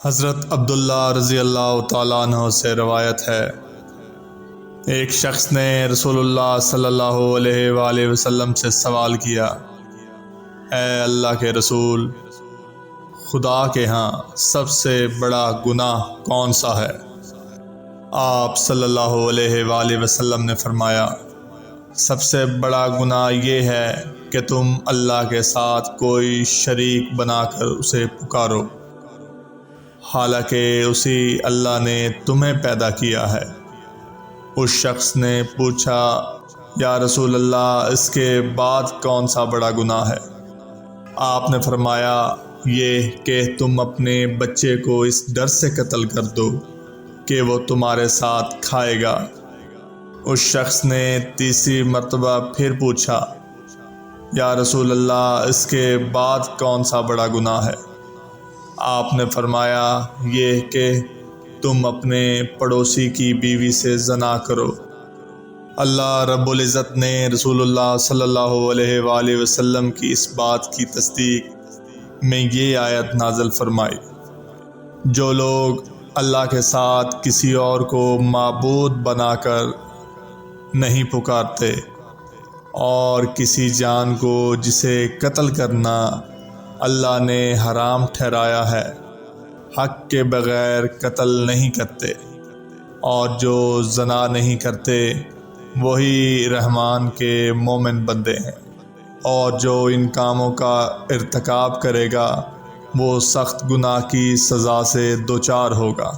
حضرت عبداللہ رضی اللہ تعالیٰ عنہ سے روایت ہے، ایک شخص نے رسول اللہ صلی اللہ علیہ وآلہ وسلم سے سوال کیا، اے اللہ کے رسول، خدا کے ہاں سب سے بڑا گناہ کون سا ہے؟ آپ صلی اللہ علیہ وآلہ وسلم نے فرمایا، سب سے بڑا گناہ یہ ہے کہ تم اللہ کے ساتھ کوئی شریک بنا کر اسے پکارو، حالانکہ اسی اللہ نے تمہیں پیدا کیا ہے۔ اس شخص نے پوچھا، یا رسول اللہ، اس کے بعد کون سا بڑا گناہ ہے؟ آپ نے فرمایا، یہ کہ تم اپنے بچے کو اس ڈر سے قتل کر دو کہ وہ تمہارے ساتھ کھائے گا۔ اس شخص نے تیسری مرتبہ پھر پوچھا، یا رسول اللہ، اس کے بعد کون سا بڑا گناہ ہے؟ آپ نے فرمایا، یہ کہ تم اپنے پڑوسی کی بیوی سے زنا کرو۔ اللہ رب العزت نے رسول اللہ صلی اللہ علیہ وآلہ وسلم کی اس بات کی تصدیق میں یہ آیت نازل فرمائی، جو لوگ اللہ کے ساتھ کسی اور کو معبود بنا کر نہیں پکارتے اور کسی جان کو جسے قتل کرنا اللہ نے حرام ٹھہرایا ہے، حق کے بغیر قتل نہیں کرتے، اور جو زنا نہیں کرتے وہی رحمان کے مومن بندے ہیں، اور جو ان کاموں کا ارتکاب کرے گا وہ سخت گناہ کی سزا سے دوچار ہوگا۔